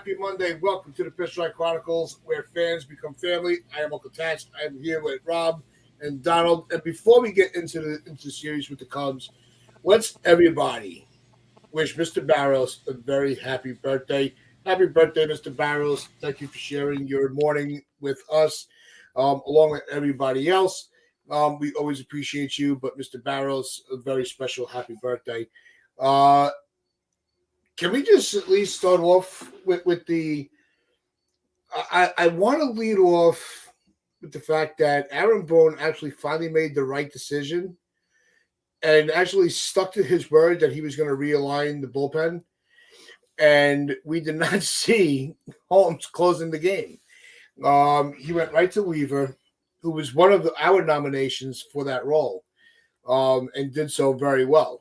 happy Monday. Welcome to the Pitch Strike Chronicles, where fans become family. I am Uncle Tatch. I am here with Rob and Donald. And before we get into the series with the Cubs, let's everybody wish Mr. Barrows a very happy birthday. Happy birthday, Mr. Barrows. Thank you for sharing your morning with us, along with everybody else. We always appreciate you, but Mr. Barrows, a very special happy birthday. Uh, can we just at least start off with the? I want to lead off with the fact that Aaron Boone actually finally made the right decision and actually stuck to his word that he was going to realign the bullpen. And we did not see Holmes closing the game. He went right to Weaver, who was one of our nominations for that role, and did so very well.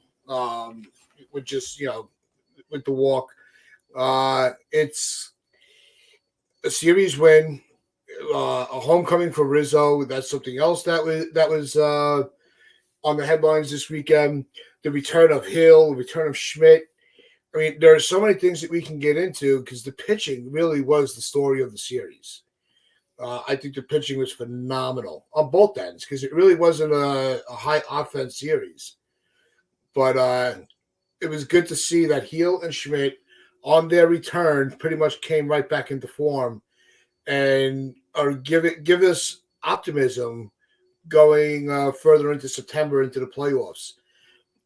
With just with the walk, it's a series win, a homecoming for Rizzo. That's something else that was on the headlines this weekend. The return of Hill, the return of Schmidt. I mean, there are so many things that we can get into because the pitching really was the story of the series. I think the pitching was phenomenal on both ends because it really wasn't a high offense series. But it was good to see that Heel and Schmidt, on their return, pretty much came right back into form and give us optimism going further into September into the playoffs.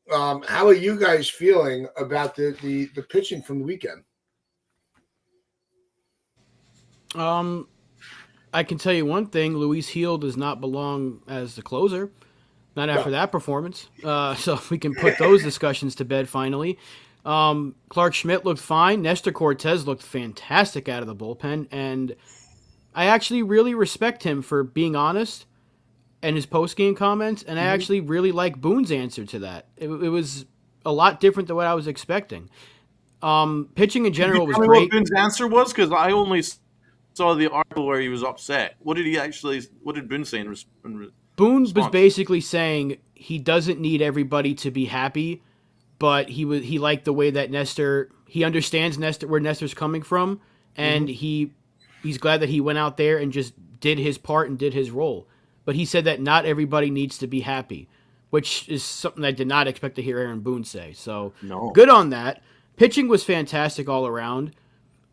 How are you guys feeling about the pitching from the weekend? I can tell you one thing: Luis Heel does not belong as the closer. Not after No. that performance. So we can put those discussions to bed finally. Clark Schmidt looked fine. Nestor Cortez looked fantastic out of the bullpen, and I actually really respect him for being honest and his post game comments. And I actually really like Boone's answer to that. It was a lot different than what I was expecting. Pitching in Can you general was tell me what great. Boone's answer was? Because I only saw the article where he was upset. What did Boone say in Boone was response? basically saying he doesn't need everybody to be happy, but he liked the way that Nestor, he understands Nestor, where Nestor's coming from, and he's glad that he went out there and just did his part and did his role. But he said that not everybody needs to be happy, which is something I did not expect to hear Aaron Boone say. So No. good on that. Pitching was fantastic all around.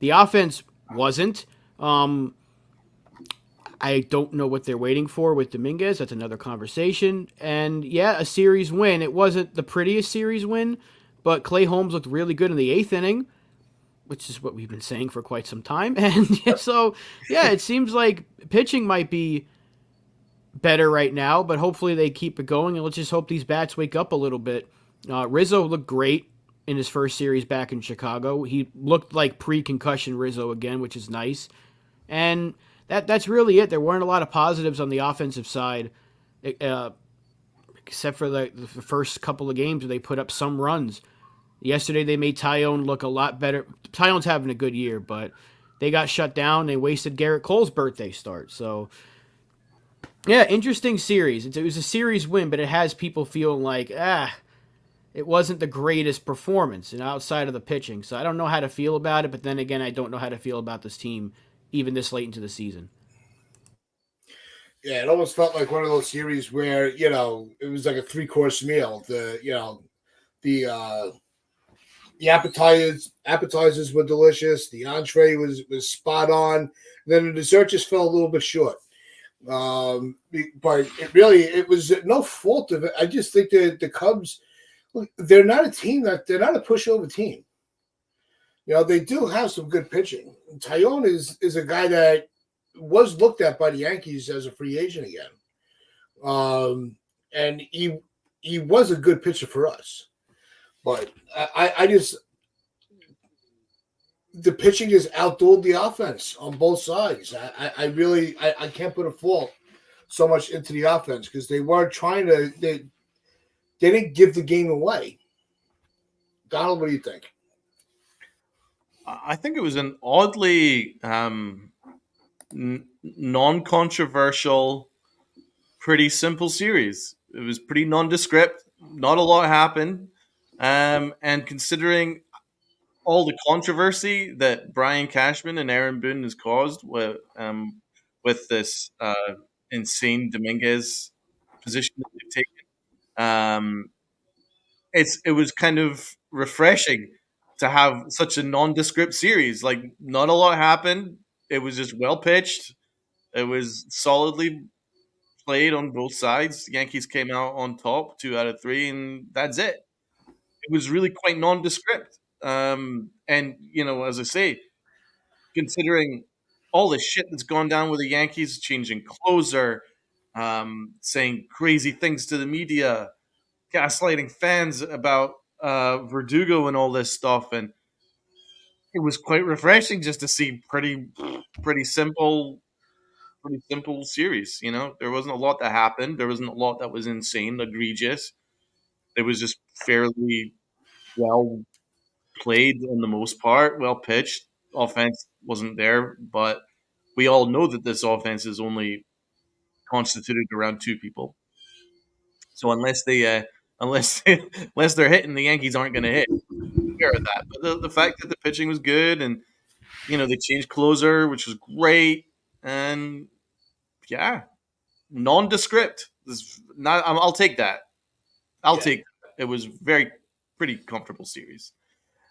The offense wasn't. I don't know what they're waiting for with Dominguez. That's another conversation. And yeah, a series win. It wasn't the prettiest series win, but Clay Holmes looked really good in the eighth inning, which is what we've been saying for quite some time. And so, yeah, it seems like pitching might be better right now, but hopefully they keep it going. And let's just hope these bats wake up a little bit. Rizzo looked great in his first series back in Chicago. He looked like pre-concussion Rizzo again, which is nice. And that's really it. There weren't a lot of positives on the offensive side, except for the first couple of games where they put up some runs. Yesterday they made Tyone look a lot better. Tyone's having a good year, but they got shut down. They wasted Garrett Cole's birthday start. So, yeah, interesting series. It was a series win, but it has people feeling like, it wasn't the greatest performance outside of the pitching. So I don't know how to feel about it, but then again, I don't know how to feel about this team even this late into the season. Yeah, it almost felt like one of those series where it was like a three-course meal. The appetizers were delicious. The entree was spot on. Then the dessert just fell a little bit short. But it was no fault of it. I just think that the Cubs, they're not they're not a pushover team. They do have some good pitching. Tyone is a guy that was looked at by the Yankees as a free agent again. And he was a good pitcher for us. But I just the pitching just outdueled the offense on both sides. I can't put a fault so much into the offense because they weren't trying to they didn't give the game away. Donald, what do you think? I think it was an oddly non-controversial, pretty simple series. It was pretty nondescript. Not a lot happened. And considering all the controversy that Brian Cashman and Aaron Boone has caused with this insane Dominguez position that they've taken. It was kind of refreshing to have such a nondescript series. Like, not a lot happened. It was just well pitched. It was solidly played on both sides. Yankees came out on top, 2 out of 3, and that's it. It was really quite nondescript. And as I say, considering all the shit that's gone down with the Yankees, changing closer, saying crazy things to the media, gaslighting fans about Verdugo and all this stuff, and it was quite refreshing just to see pretty simple, pretty simple series. There wasn't a lot that happened. There wasn't a lot that was insane, egregious. It was just fairly well played on the most part, well pitched. Offense wasn't there, but we all know that this offense is only constituted around 2 people. So unless unless they're hitting, the Yankees aren't going to hit. Aware of that, but the fact that the pitching was good, and they changed closer, which was great, and yeah, nondescript. I'll take that. I'll take that. It was pretty comfortable series.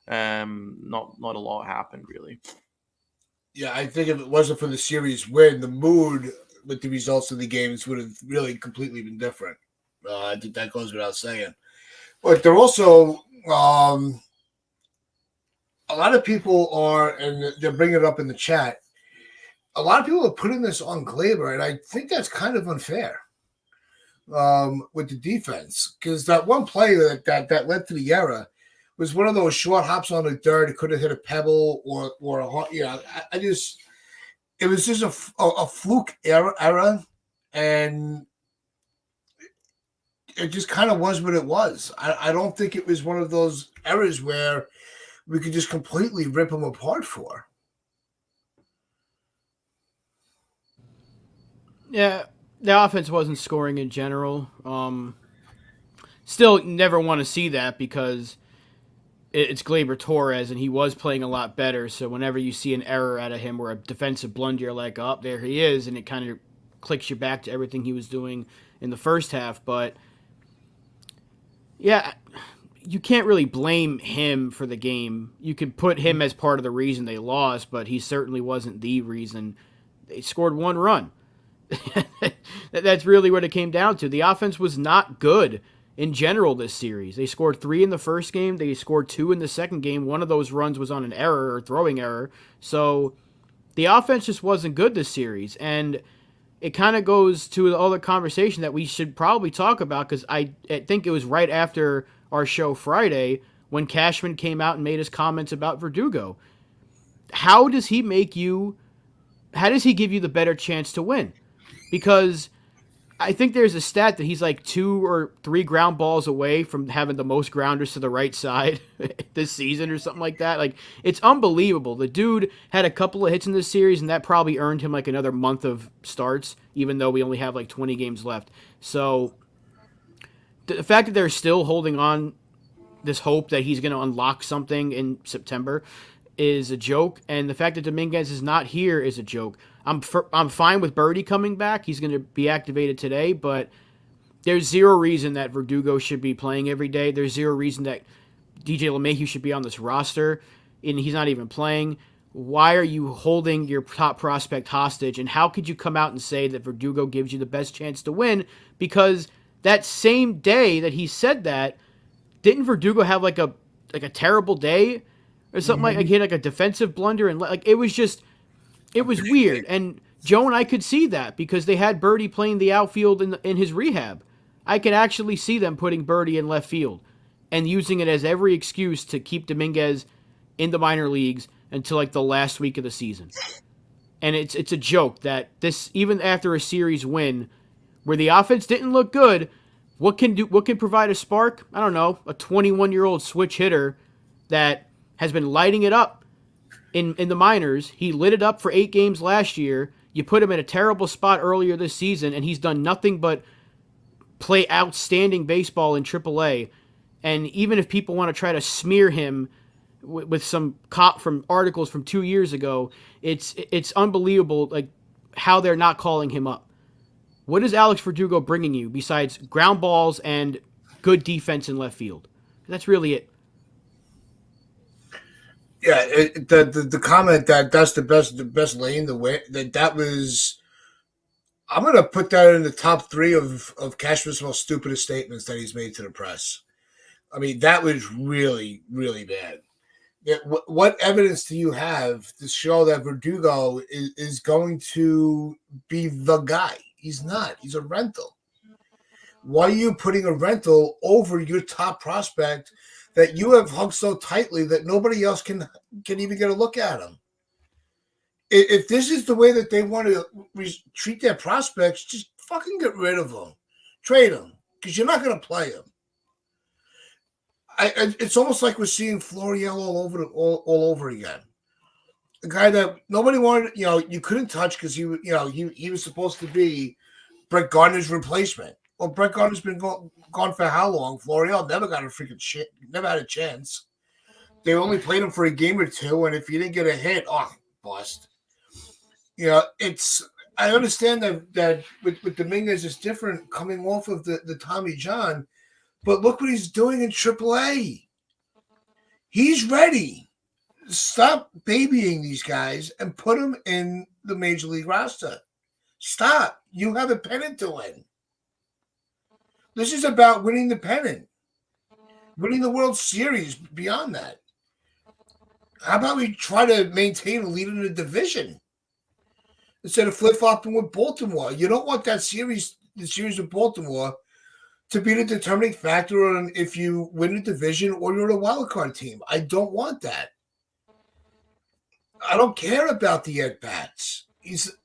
Not a lot happened really. Yeah, I think if it wasn't for the series win, the mood with the results of the games would have really completely been different. I think that goes without saying. But they're also a lot of people are, and they're bringing it up in the chat. A lot of people are putting this on Glaber, and I think that's kind of unfair with the defense, because that one play that led to the error was one of those short hops on the dirt. It could have hit a pebble or a it was just a fluke error, and it just kind of was what it was. I don't think it was one of those errors where we could just completely rip them apart for. Yeah, the offense wasn't scoring in general. Still never want to see that because it's Gleyber Torres and he was playing a lot better. So whenever you see an error out of him or a defensive blunder, you're like, oh, there he is. And it kind of clicks you back to everything he was doing in the first half. But yeah, you can't really blame him for the game. You could put him as part of the reason they lost, but he certainly wasn't the reason. They scored 1 run. That's really what it came down to. The offense was not good in general this series. They scored 3 in the first game. They scored 2 in the second game. One of those runs was on an error or throwing error. So the offense just wasn't good this series. And it kind of goes to all the conversation that we should probably talk about, because I think it was right after our show Friday when Cashman came out and made his comments about Verdugo. How does he give you the better chance to win? Because I think there's a stat that he's like 2 or 3 ground balls away from having the most grounders to the right side this season or something like that. Like, it's unbelievable. The dude had a couple of hits in this series, and that probably earned him like another month of starts, even though we only have like 20 games left. So the fact that they're still holding on this hope that he's going to unlock something in September is a joke, and the fact that Dominguez is not here is a joke. I'm fine with Birdie coming back. He's going to be activated today, but there's zero reason that Verdugo should be playing every day. There's zero reason that DJ LeMahieu should be on this roster, and he's not even playing. Why are you holding your top prospect hostage, and how could you come out and say that Verdugo gives you the best chance to win? Because that same day that he said that, didn't Verdugo have like a terrible day or something? Like he had like a defensive blunder, and like it was weird. And Joe and I could see that because they had Birdie playing the outfield in his rehab. I can actually see them putting Birdie in left field and using it as every excuse to keep Dominguez in the minor leagues until like the last week of the season. And it's a joke that this, even after a series win where the offense didn't look good, what can provide a spark? I don't know, a 21-year-old switch hitter that has been lighting it up in the minors. He lit it up for 8 games last year. You put him in a terrible spot earlier this season, and he's done nothing but play outstanding baseball in AAA. And even if people want to try to smear him with some cop from articles from 2 years ago. It's unbelievable, like how they're not calling him up. What is Alex Verdugo bringing you besides ground balls and good defense in left field? That's really it. Yeah, the comment that that's the best lane, the way that was. I'm gonna put that in the top three of Cashman's most stupidest statements that he's made to the press. I mean, that was really really bad. Yeah, what evidence do you have to show that Verdugo is going to be the guy? He's not. He's a rental. Why are you putting a rental over your top prospect that you have hugged so tightly that nobody else can even get a look at him? If this is the way that they want to treat their prospects, just fucking get rid of them, trade them, because you're not going to play them. It's almost like we're seeing Florial all over again. A guy that nobody wanted, you couldn't touch because he was supposed to be Brett Gardner's replacement. Well, Brett Gardner's been gone for how long? Florial never got a freaking shit, never had a chance. They only played him for a game or two, and if you didn't get a hit, bust. I understand that with Dominguez it's different coming off of the Tommy John, but look what he's doing in AAA. He's ready. Stop babying these guys and put them in the major league roster. Stop. You have a pennant to win. This is about winning the pennant, winning the World Series beyond that. How about we try to maintain a lead in the division instead of flip-flopping with Baltimore? You don't want the series with Baltimore, to be the determining factor on if you win the division or you're a wild card team. I don't want that. I don't care about the at-bats. He's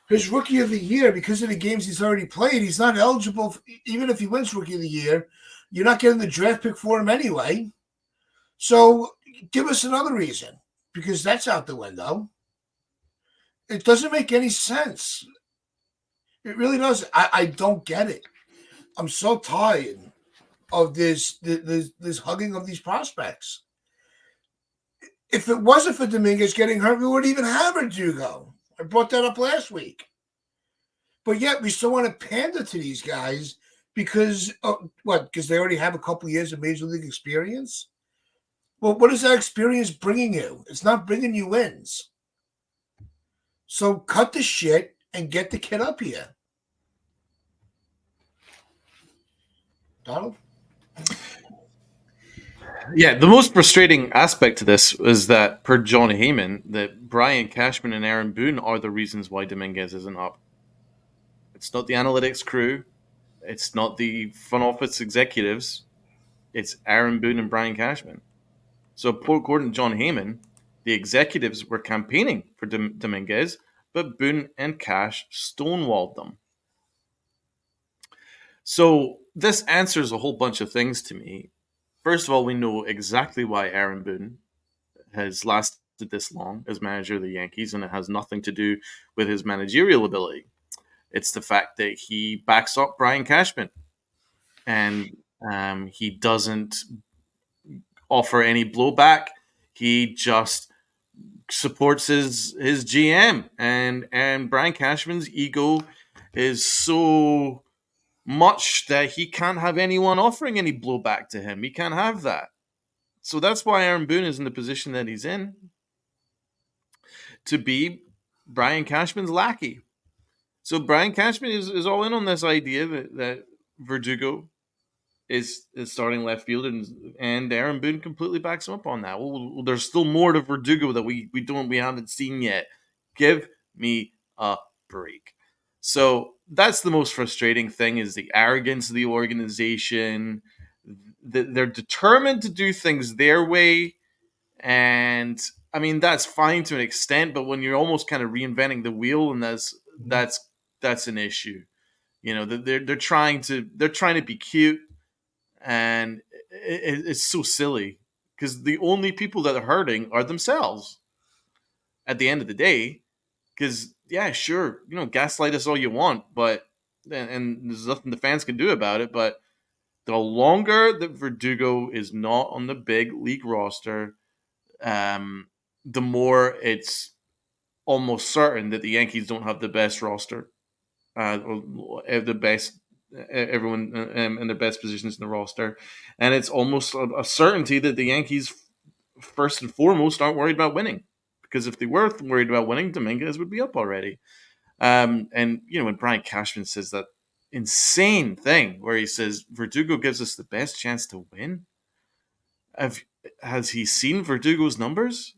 his rookie of the year, because of the games he's already played, he's not eligible. Even if he wins rookie of the year, you're not getting the draft pick for him anyway. So give us another reason, because that's out the window. It doesn't make any sense. It really doesn't. I don't get it. I'm so tired of this hugging of these prospects. If it wasn't for Dominguez getting hurt, we wouldn't even have Verdugo. I brought that up last week. But yet we still want to pander to these guys because Because they already have a couple of years of major league experience? Well, what is that experience bringing you? It's not bringing you wins. So cut the shit and get the kid up here. Donald? Yeah, the most frustrating aspect to this is that, per John Heyman, that Brian Cashman and Aaron Boone are the reasons why Dominguez isn't up. It's not the analytics crew. It's not the front office executives. It's Aaron Boone and Brian Cashman. So, according to John Heyman, the executives were campaigning for Dominguez, but Boone and Cash stonewalled them. So, this answers a whole bunch of things to me. First of all, we know exactly why Aaron Boone has lasted this long as manager of the Yankees, and it has nothing to do with his managerial ability. It's the fact that he backs up Brian Cashman, and he doesn't offer any blowback. He just supports his GM, and Brian Cashman's ego is so much that he can't have anyone offering any blowback to him. He can't have that. So that's why Aaron Boone is in the position that he's in, to be Brian Cashman's lackey. So Brian Cashman is all in on this idea that Verdugo is starting left field, and Aaron Boone completely backs him up on that. Well, there's still more to Verdugo that we haven't seen yet. Give me a break. So that's the most frustrating thing, is the arrogance of the organization. They're determined to do things their way, and I mean that's fine to an extent. But when you're almost kind of reinventing the wheel, and that's an issue. You know, they're trying to be cute, and it's so silly because the only people that are hurting are themselves at the end of the day. Because yeah, sure, gaslight us all you want, but and there's nothing the fans can do about it. But the longer that Verdugo is not on the big league roster, the more it's almost certain that the Yankees don't have the best roster, or the best everyone in the best positions in the roster, and it's almost a certainty that the Yankees, first and foremost, aren't worried about winning. Because if they were worried about winning, Dominguez would be up already. And when Brian Cashman says that insane thing where he says Verdugo gives us the best chance to win, has he seen Verdugo's numbers?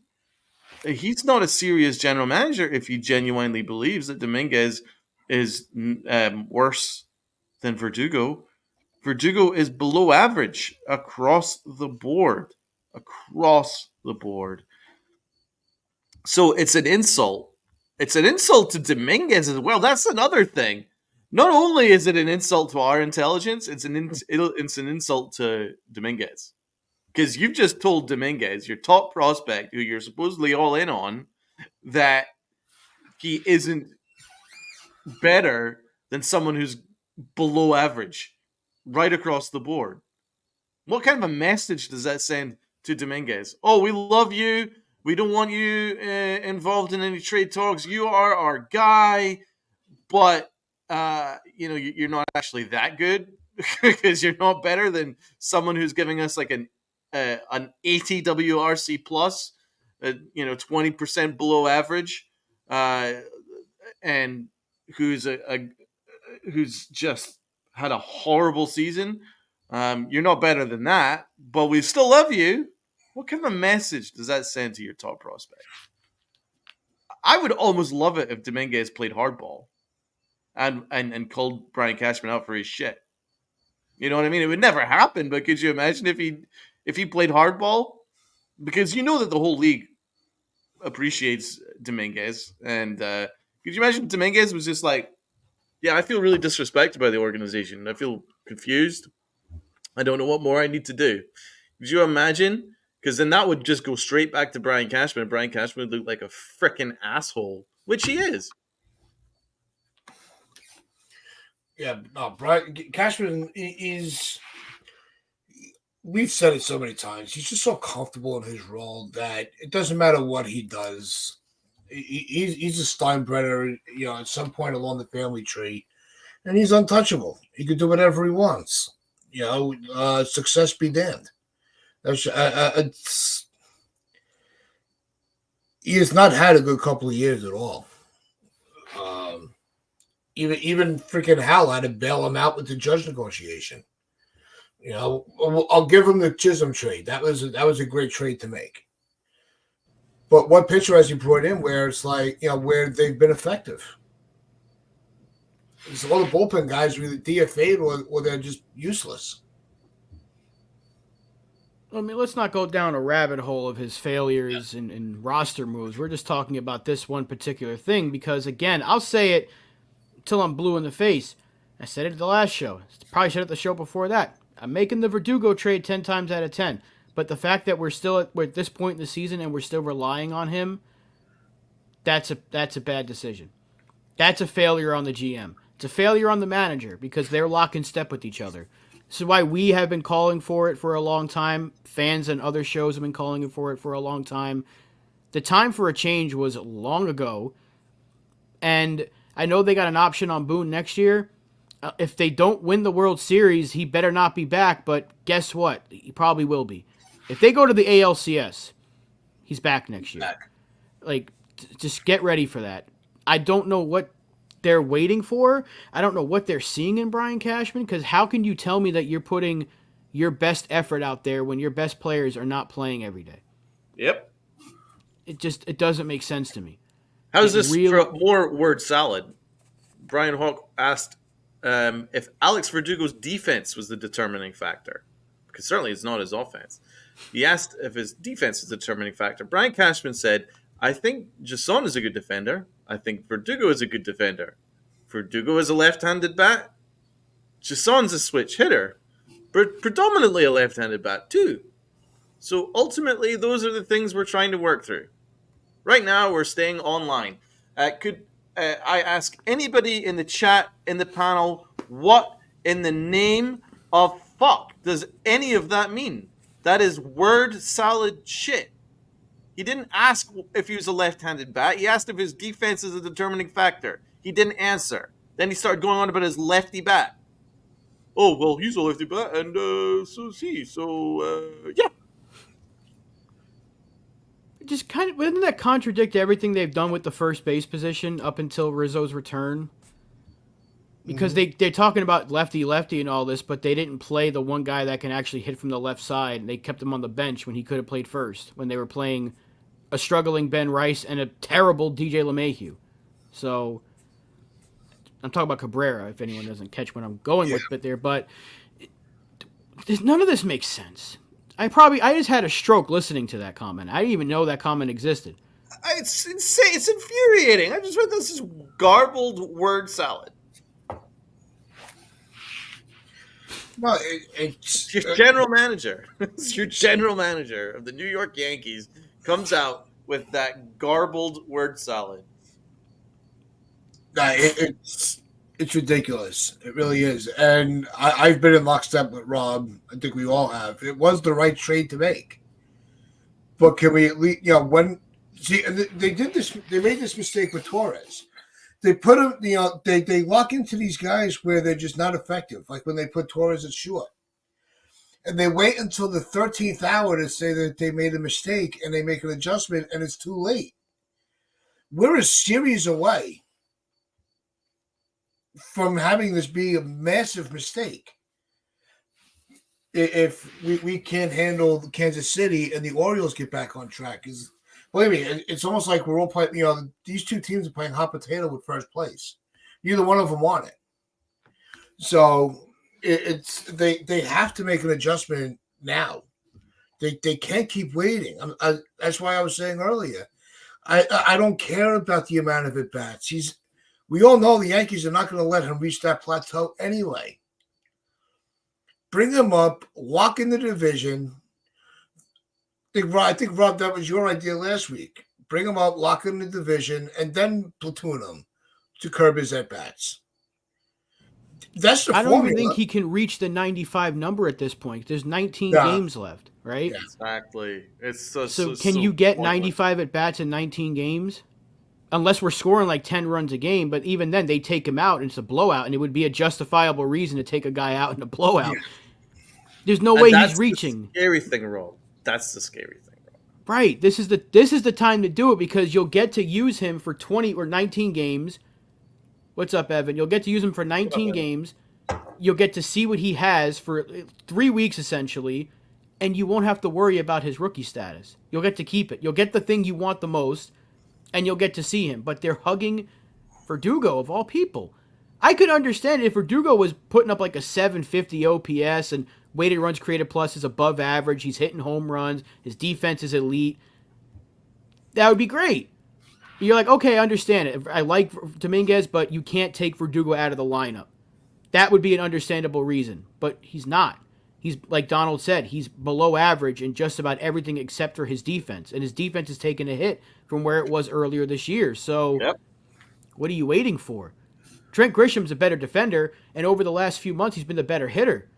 He's not a serious general manager if he genuinely believes that Dominguez is worse than Verdugo. Verdugo is below average across the board. Across the board. So it's an insult. It's an insult to Dominguez as well. That's another thing. Not only is it an insult to our intelligence, it's an insult to Dominguez. Because you've just told Dominguez, your top prospect, who you're supposedly all in on, that he isn't better than someone who's below average right across the board. What kind of a message does that send to Dominguez? Oh, we love you. We don't want you involved in any trade talks. You are our guy, but you're not actually that good because you're not better than someone who's giving us like an 80 WRC plus, 20% below average, and who's who's just had a horrible season. You're not better than that, but we still love you. What kind of a message does that send to your top prospect? I would almost love it if Dominguez played hardball and called Brian Cashman out for his shit. You know what I mean? It would never happen, but could you imagine if he played hardball? Because you know that the whole league appreciates Dominguez, and could you imagine Dominguez was just like, yeah, I feel really disrespected by the organization. I feel confused. I don't know what more I need to do. Could you imagine? Because then that would just go straight back to Brian Cashman. Brian Cashman would look like a freaking asshole, which he is. Yeah, no, Brian Cashman is. We've said it so many times. He's just so comfortable in his role that it doesn't matter what he does. He's a Steinbrenner, at some point along the family tree, and he's untouchable. He could do whatever he wants. Success be damned. He has not had a good couple of years at all. Even freaking Hal had to bail him out with the judge negotiation. I'll give him the Chisholm trade. That was a great trade to make. But what pitcher has he brought in where it's like, where they've been effective? It's all the bullpen guys are either DFA'd or they're just useless. I mean, let's not go down a rabbit hole of his failures and roster moves. We're just talking about this one particular thing because, again, I'll say it till I'm blue in the face. I said it at the last show. Probably said it at the show before that. I'm making the Verdugo trade 10 times out of 10. But the fact that we're at this point in the season and we're still relying on him, that's a bad decision. That's a failure on the GM. It's a failure on the manager because they're lock in step with each other. This is why we have been calling for it for a long time. Fans and other shows have been calling for it for a long time. The time for a change was long ago. And I know they got an option on Boone next year. If they don't win the World Series, he better not be back. But guess what? He probably will be. If they go to the ALCS, he's back next year. Just get ready for that. I don't know what they're waiting for. I don't know what they're seeing in Brian Cashman, because how can you tell me that you're putting your best effort out there when your best players are not playing every day? Yep. It doesn't make sense to me. How's this for more word salad? Brian Hawk asked if Alex Verdugo's defense was the determining factor, because certainly it's not his offense. He asked if his defense is the determining factor. Brian Cashman said, I think Jason is a good defender. I think Verdugo is a good defender. Verdugo is a left-handed bat. Jason's a switch hitter, but predominantly a left-handed bat too. So ultimately, those are the things we're trying to work through. Right now, we're staying online. Could I ask anybody in the chat, in the panel, what in the name of fuck does any of that mean? That is word salad shit. He didn't ask if he was a left-handed bat. He asked if his defense is a determining factor. He didn't answer. Then he started going on about his lefty bat. Oh, well, he's a lefty bat, and so is he. So, yeah. Just kind of, doesn't that contradict everything they've done with the first base position up until Rizzo's return? Because they're talking about lefty and all this, but they didn't play the one guy that can actually hit from the left side. And they kept him on the bench when he could have played first, when they were playing a struggling Ben Rice and a terrible DJ LeMahieu. So I'm talking about Cabrera, if anyone doesn't catch what I'm going with it there. But none of this makes sense. I just had a stroke listening to that comment. I didn't even know that comment existed. It's insane. It's infuriating. I just read this is garbled word salad. Well, it's Your general manager. It's your general manager of the New York Yankees comes out with that garbled word salad. it's ridiculous. It really is. And I've been in lockstep with Rob. I think we all have. It was the right trade to make. But can we at least, they did this. They made this mistake with Torres. They put him, they lock into these guys where they're just not effective. Like when they put Torres at short, and they wait until the 13th hour to say that they made a mistake, and they make an adjustment, and it's too late. We're a series away from having this be a massive mistake. If we can't handle Kansas City and the Orioles get back on track, believe me, it's almost like we're all playing. These two teams are playing hot potato with first place. Neither one of them want it. So they have to make an adjustment now. They can't keep waiting. That's why I was saying earlier. I don't care about the amount of at bats. We all know the Yankees are not going to let him reach that plateau anyway. Bring him up, lock in the division. I think, Rob, that was your idea last week. Bring him up, lock him in the division, and then platoon him to curb his at-bats. That's the formula. I don't even think he can reach the 95 number at this point. There's 19 games left, right? Yeah. Exactly. So can you get 95 at-bats in 19 games? Unless we're scoring like 10 runs a game, but even then they take him out and it's a blowout, and it would be a justifiable reason to take a guy out in a blowout. Yeah. There's no way he's reaching. The scary thing, Rob. That's the scary thing, Rob. Right. This is the time to do it, because you'll get to use him for 20 or 19 games. What's up, Evan? You'll get to use him for 19 games. You'll get to see what he has for 3 weeks, essentially, and you won't have to worry about his rookie status. You'll get to keep it. You'll get the thing you want the most, and you'll get to see him. But they're hugging Verdugo, of all people. I could understand it if Verdugo was putting up like a 750 OPS and weighted runs created plus is above average. He's hitting home runs. His defense is elite. That would be great. You're like, okay, I understand it. I like Dominguez, but you can't take Verdugo out of the lineup. That would be an understandable reason. But he's not. He's, like Donald said, he's below average in just about everything except for his defense. And his defense has taken a hit from where it was earlier this year. So What are you waiting for? Trent Grisham's a better defender, and over the last few months, he's been the better hitter.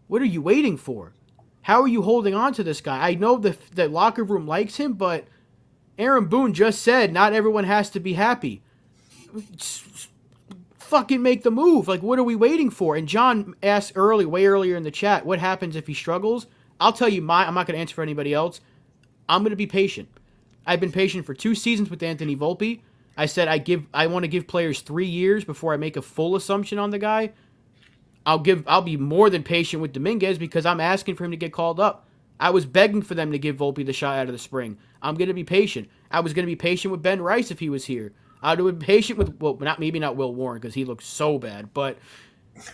What are you waiting for? How are you holding on to this guy? I know the locker room likes him, but Aaron Boone just said not everyone has to be happy. Fucking make the move. Like, what are we waiting for? And John asked way earlier in the chat, what happens if he struggles? I'll tell you I'm not going to answer for anybody else. I'm going to be patient. I've been patient for 2 seasons with Anthony Volpe. I said I want to give players 3 years before I make a full assumption on the guy. I'll be more than patient with Dominguez because I'm asking for him to get called up. I was begging for them to give Volpe the shot out of the spring. I'm going to be patient. I was going to be patient with Ben Rice if he was here. I would have been patient with, maybe not Will Warren because he looks so bad, but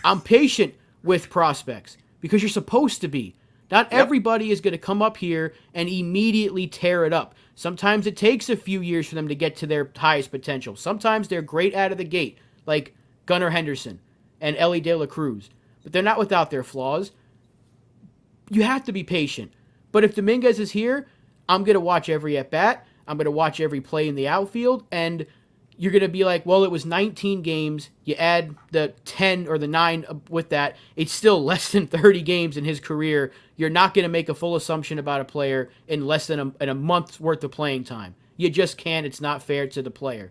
I'm patient with prospects because you're supposed to be. Not everybody is going to come up here and immediately tear it up. Sometimes it takes a few years for them to get to their highest potential. Sometimes they're great out of the gate, like Gunnar Henderson and Ellie De La Cruz. But they're not without their flaws. You have to be patient. But if Dominguez is here, I'm going to watch every at-bat. I'm going to watch every play in the outfield. And you're going to be like, well, it was 19 games. You add the 10 or the 9 with that. It's still less than 30 games in his career. You're not going to make a full assumption about a player in less than a month's worth of playing time. You just can't. It's not fair to the player.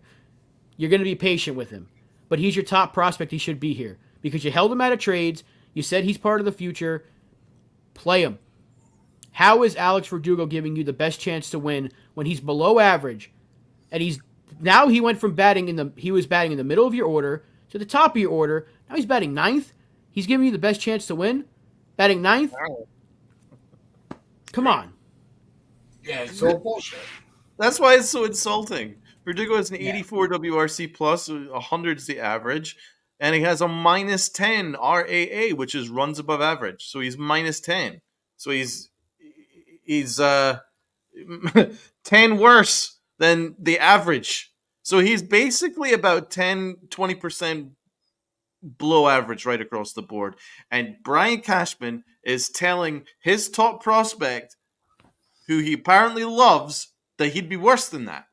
You're going to be patient with him. But he's your top prospect. He should be here because you held him out of trades. You said he's part of the future. Play him. How is Alex Verdugo giving you the best chance to win when he's below average? And he went from he was batting in the middle of your order to the top of your order. Now he's batting ninth. He's giving you the best chance to win. Batting ninth. Come on. Yeah, it's all bullshit. That's why it's so insulting. Verdugo has an 84 WRC plus, 100 is the average, and he has a minus 10 RAA, which is runs above average. So he's minus 10. So he's 10 worse than the average. So he's basically about 10, 20% below average right across the board. And Brian Cashman is telling his top prospect, who he apparently loves, that he'd be worse than that.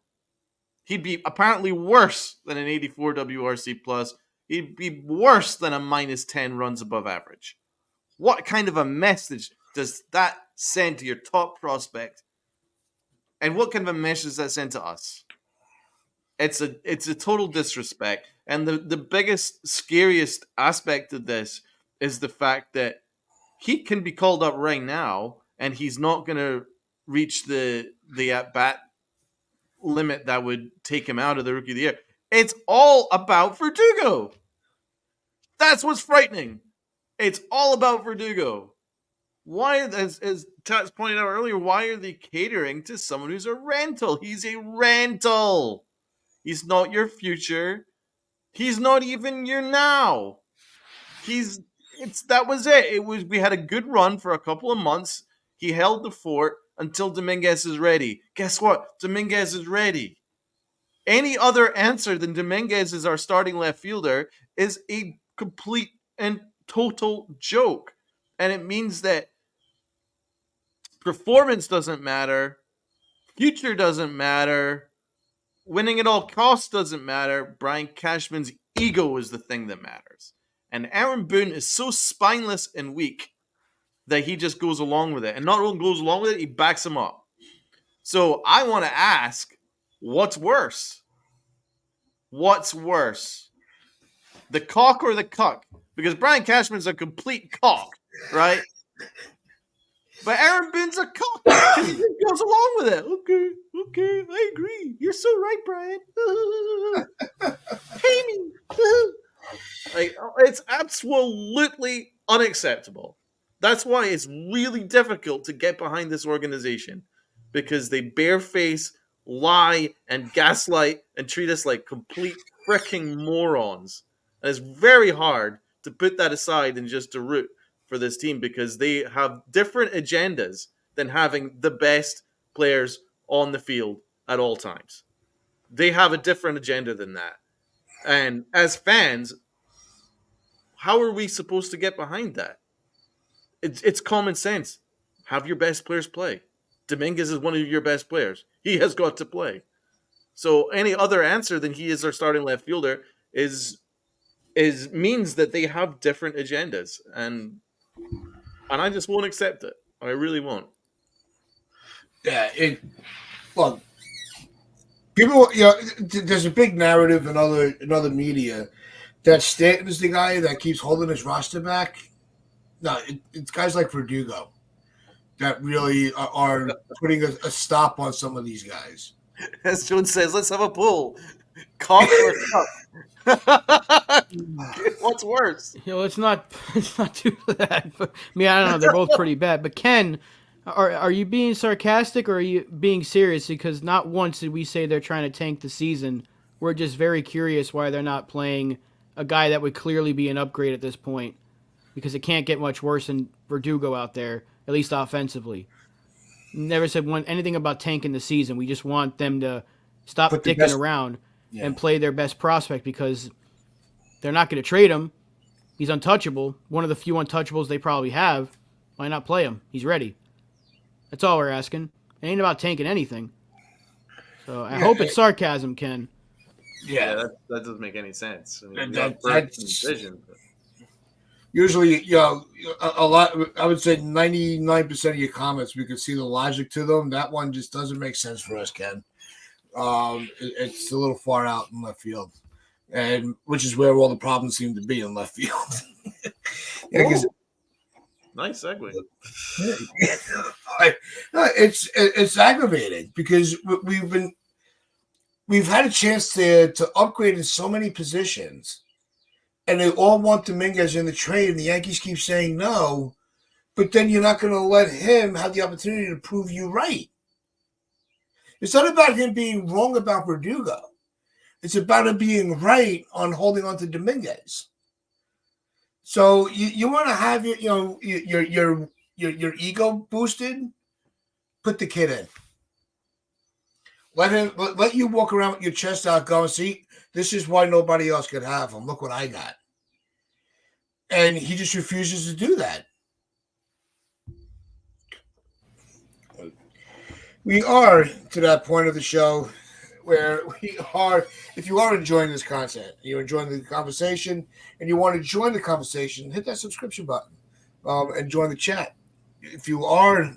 He'd be apparently worse than an 84 WRC plus. He'd be worse than a minus 10 runs above average. What kind of a message does that send to your top prospect? And what kind of a message does that send to us? It's a total disrespect. And the biggest, scariest aspect of this is the fact that he can be called up right now, and he's not going to reach the at-bat limit that would take him out of the Rookie of the Year. It's all about Verdugo. That's what's frightening. It's all about Verdugo. Why, as Tats pointed out earlier, why are they catering to someone who's a rental? He's a rental. He's not your future. He's not even your now. That was it. We had a good run for a couple of months. He held the fort until Dominguez is ready. Guess what? Dominguez is ready. Any other answer than Dominguez is our starting left fielder is a complete and total joke. And it means that performance doesn't matter, future doesn't matter, winning at all costs doesn't matter. Brian Cashman's ego is the thing that matters. And Aaron Boone is so spineless and weak that he just goes along with it. And not only goes along with it, he backs him up. So I want to ask, what's worse? What's worse? The cock or the cuck? Because Brian Cashman's a complete cock, right? But Aaron Boone's a cock. He goes along with it. Okay, I agree. You're so right, Brian. Pay me. It's absolutely unacceptable. That's why it's really difficult to get behind this organization, because they bareface lie and gaslight and treat us like complete freaking morons. And it's very hard to put that aside and just to root for this team, because they have different agendas than having the best players on the field at all times. They have a different agenda than that. And as fans, how are we supposed to get behind that? It's common sense. Have your best players play. Dominguez is one of your best players. He has got to play. So any other answer than he is our starting left fielder is means that they have different agendas, and I just won't accept it. I really won't. Yeah, look, people, there's a big narrative in other media that Stanton is the guy that keeps holding his roster back. No, it's guys like Verdugo that really are putting a stop on some of these guys. As Jones says, let's have a poll. Cock or cup? What's worse? Let's not do that. But, I don't know. They're both pretty bad. But Ken, are you being sarcastic or are you being serious? Because not once did we say they're trying to tank the season. We're just very curious why they're not playing a guy that would clearly be an upgrade at this point, because it can't get much worse than Verdugo out there, at least offensively. Never said anything about tanking the season. We just want them to stop dicking around and play their best prospect, because they're not going to trade him. He's untouchable. One of the few untouchables they probably have. Why not play him? He's ready. That's all we're asking. It ain't about tanking anything. So I hope it's sarcasm, Ken. Yeah, that doesn't make any sense. I mean, we have That's and vision. But... usually, a lot. I would say 99% of your comments, we could see the logic to them. That one just doesn't make sense for us, Ken. It's a little far out in left field, and which is where all the problems seem to be in left field. Nice segue. It's aggravating because we've had a chance to upgrade in so many positions, and they all want Dominguez in the trade, and the Yankees keep saying no, but then you're not going to let him have the opportunity to prove you right. It's not about him being wrong about Verdugo. It's about him being right on holding on to Dominguez. So you want to have your ego boosted. Put the kid in. Let you walk around with your chest out, going, see, this is why nobody else could have him. Look what I got. And he just refuses to do that. We are to that point of the show where we are, if you are enjoying this content, you're enjoying the conversation, and you want to join the conversation, hit that subscription button and join the chat. If you are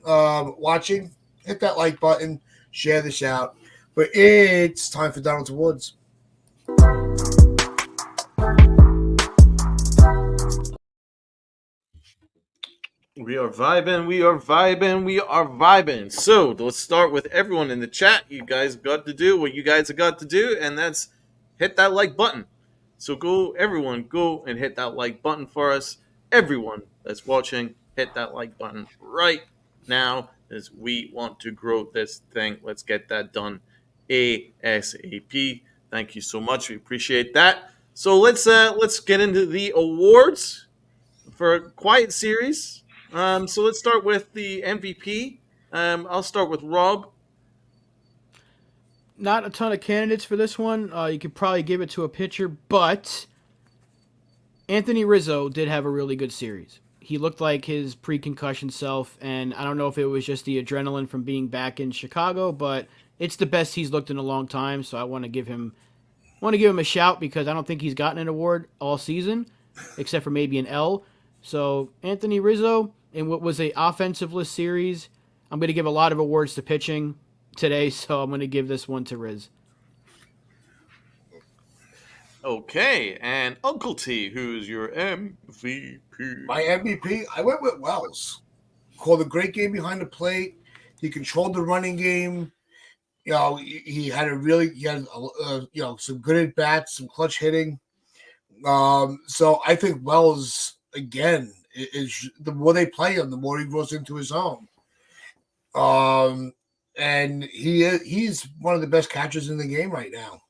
watching, hit that like button, share this out. But it's time for Donald to Woods. We are vibing. So let's start with everyone in the chat. You guys got to do what you guys have got to do, and that's hit that like button. So everyone go and hit that like button for us. Everyone that's watching, hit that like button right now, as we want to grow this thing. Let's get that done ASAP. Thank you so much. We appreciate that. So let's get into the awards for a quiet series. So let's start with the MVP. I'll start with Rob. Not a ton of candidates for this one. You could probably give it to a pitcher, but Anthony Rizzo did have a really good series. He looked like his pre-concussion self, and I don't know if it was just the adrenaline from being back in Chicago, but it's the best he's looked in a long time. So I want to give him a shout because I don't think he's gotten an award all season, except for maybe an L. So Anthony Rizzo, in what was a offensive-less series, I'm going to give a lot of awards to pitching today, so I'm going to give this one to Riz. Okay, and Uncle T, who's your MVP? My MVP, I went with Wells. Called a great game behind the plate. He controlled the running game. He had some good at bats, some clutch hitting. So I think Wells again is the more they play him, the more he grows into his own. And he's one of the best catchers in the game right now.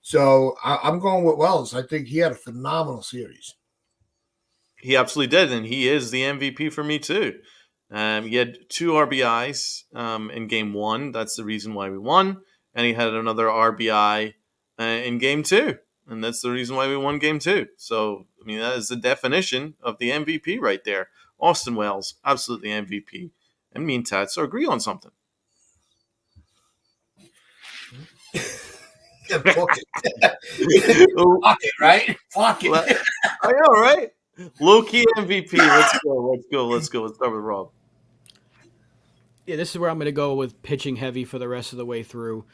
So I'm going with Wells. I think he had a phenomenal series. He absolutely did, and he is the MVP for me too. He had 2 RBIs in game 1. That's the reason why we won. And he had another RBI in game 2. And that's the reason why we won game 2. So, I mean, that is the definition of the MVP right there. Austin Wells, absolutely MVP. And me and Tats agree on something. Fuck it, right? Fuck it. I know, right? Low-key MVP. Let's go. Let's start with Rob. Yeah, this is where I'm going to go with pitching heavy for the rest of the way through.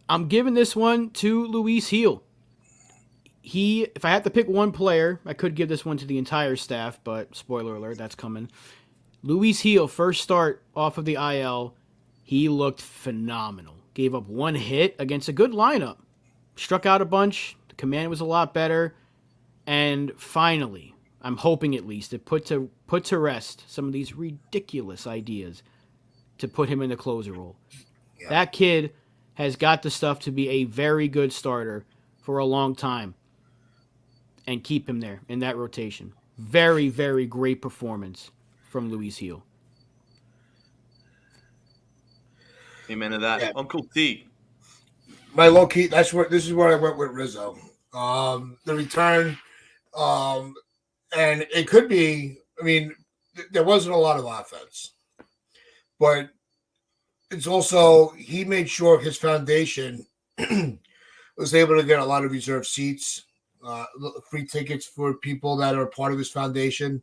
I'm giving this one to Luis Gil. If I had to pick one player, I could give this one to the entire staff, but spoiler alert, that's coming. Luis Gil, first start off of the IL, he looked phenomenal. Gave up 1 hit against a good lineup. Struck out a bunch. The command was a lot better. And finally, I'm hoping at least, it put to rest some of these ridiculous ideas to put him in the closer role. Yeah. That kid has got the stuff to be a very good starter for a long time. And keep him there in that rotation. Very, very great performance from Luis Gil. Amen to that. Yeah. Uncle T. My low key, this is where I went with Rizzo. The return, and it could be, I mean, there wasn't a lot of offense, but it's also, he made sure his foundation was able to get a lot of reserved seats, free tickets for people that are part of his foundation.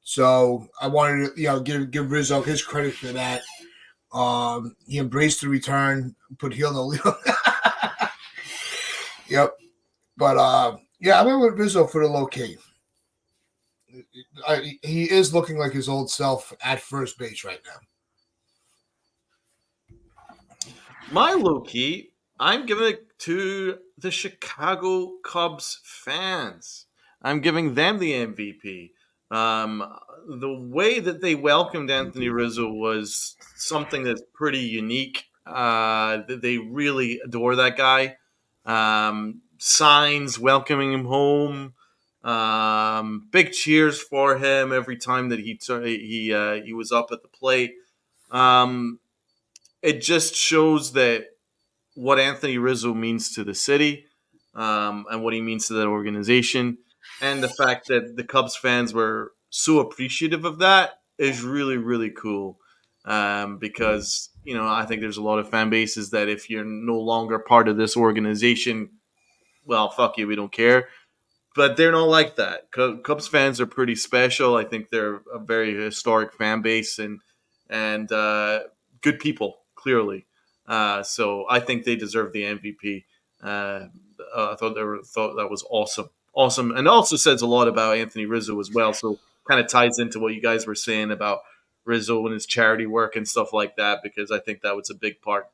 So I wanted to, give Rizzo his credit for that. He embraced the return, put heel no heel. Yep. But I went with Rizzo for the low key. He is looking like his old self at first base right now. My low key, I'm giving it to the Chicago Cubs fans. I'm giving them the MVP. Um, the way that they welcomed Anthony Rizzo was something that's pretty unique. They really adore that guy. Signs welcoming him home. Big cheers for him every time that he was up at the plate. Um, it just shows that what Anthony Rizzo means to the city, and what he means to that organization, and the fact that the Cubs fans were so appreciative of that is really, really cool. Because I think there's a lot of fan bases that if you're no longer part of this organization, well, fuck you, we don't care. But they're not like that. Cubs fans are pretty special. I think they're a very historic fan base and good people, clearly. So I think they deserve the MVP. I thought that was awesome, and also says a lot about Anthony Rizzo as well. So kind of ties into what you guys were saying about Rizzo and his charity work and stuff like that, because I think that was a big part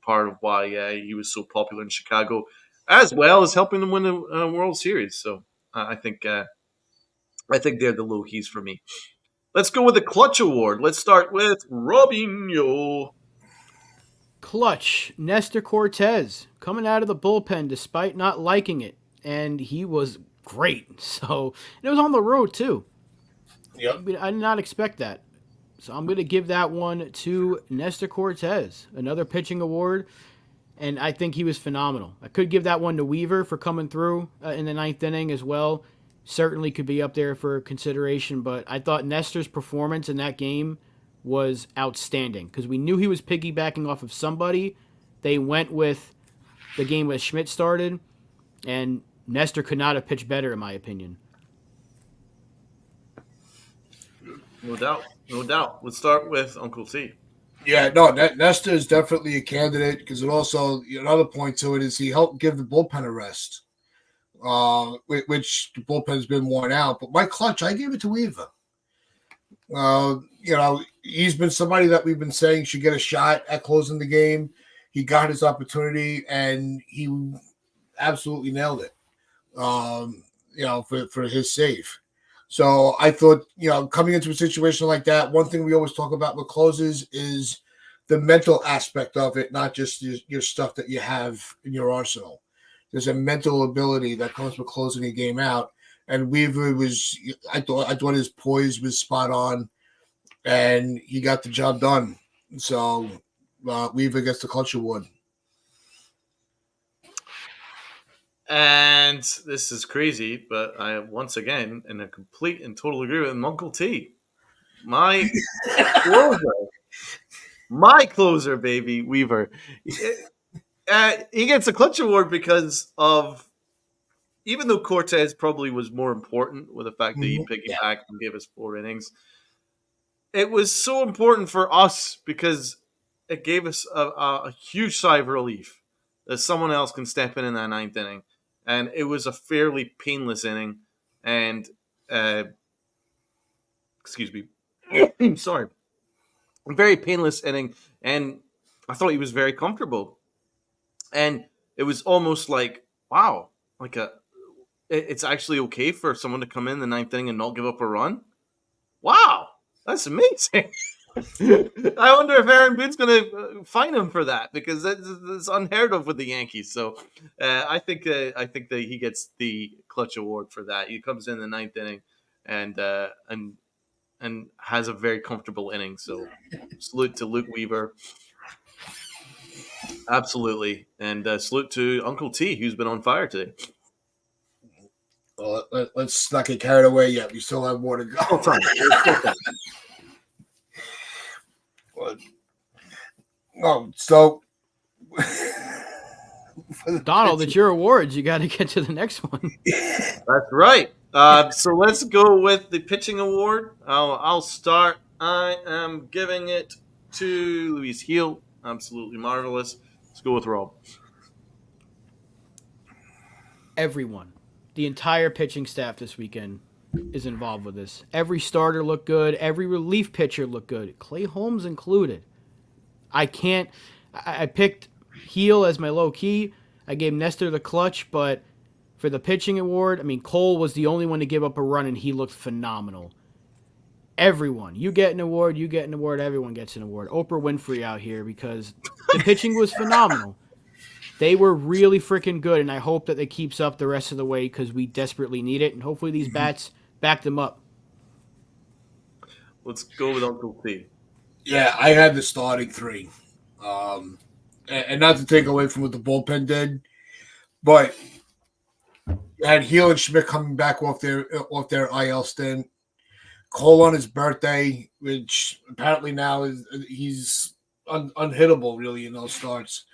of why he was so popular in Chicago, as well as helping them win a World Series. So I think they're the low keys for me. Let's go with the Clutch Award. Let's start with Robinho. Clutch, Nestor Cortez coming out of the bullpen despite not liking it, and he was great. So it was on the road too. Yep. I did not expect that. So I'm going to give that one to Nestor Cortez, another pitching award, and I think he was phenomenal. I could give that one to Weaver for coming through in the ninth inning as well. Certainly could be up there for consideration, but I thought Nestor's performance in that game was outstanding because we knew he was piggybacking off of somebody. They went with the game that Schmidt started, and Nestor could not have pitched better, in my opinion. No doubt. No doubt. Let's start with Uncle T. Yeah, no, Nestor is definitely a candidate because it also, another point to it is he helped give the bullpen a rest, which the bullpen's been worn out. But my clutch, I gave it to Weaver. He's been somebody that we've been saying should get a shot at closing the game. He got his opportunity and he absolutely nailed it. For his save. So I thought, coming into a situation like that, one thing we always talk about with closes is the mental aspect of it, not just your stuff that you have in your arsenal. There's a mental ability that comes with closing a game out. And Weaver I thought his poise was spot on, and he got the job done. So Weaver gets the Clutch Award. And this is crazy, but I once again in a complete and total agreement with Uncle T. My closer, baby, Weaver. He gets a Clutch Award because of, even though Cortez probably was more important with the fact that he piggybacked and gave us 4 innings, it was so important for us because it gave us a huge sigh of relief that someone else can step in that 9th inning. And it was a fairly painless inning. And, excuse me, sorry. A very painless inning. And I thought he was very comfortable. And it was almost like, wow, it's actually okay for someone to come in the 9th inning and not give up a run. Wow, that's amazing. I wonder if Aaron Boone's going to fine him for that, because that's unheard of with the Yankees. So I think that he gets the Clutch Award for that. He comes in the 9th inning and has a very comfortable inning. So salute to Luke Weaver. Absolutely. And salute to Uncle T, who's been on fire today. Well, let's not get carried away yet. We still have more to go. Still time. So Donald, it's your awards. You got to get to the next one. That's right. So let's go with the pitching award. I'll start. I am giving it to Luis Heel. Absolutely marvelous. Let's go with Rob. Everyone, the entire pitching staff this weekend is involved with this. Every starter looked good. Every relief pitcher looked good. Clay Holmes included. I picked Heel as my low key. I gave Nestor the clutch, but for the pitching award, I mean, Cole was the only one to give up a run, and he looked phenomenal. Everyone, you get an award, everyone gets an award. Oprah Winfrey out here because the pitching was phenomenal. They were really freaking good, and I hope that it keeps up the rest of the way because we desperately need it, and hopefully these bats back them up. Let's go with Uncle T. Yeah, I had the starting three. And not to take away from what the bullpen did, but you had Heel and Schmidt coming back off their IL stint. Cole on his birthday, which apparently now he's unhittable really in those starts.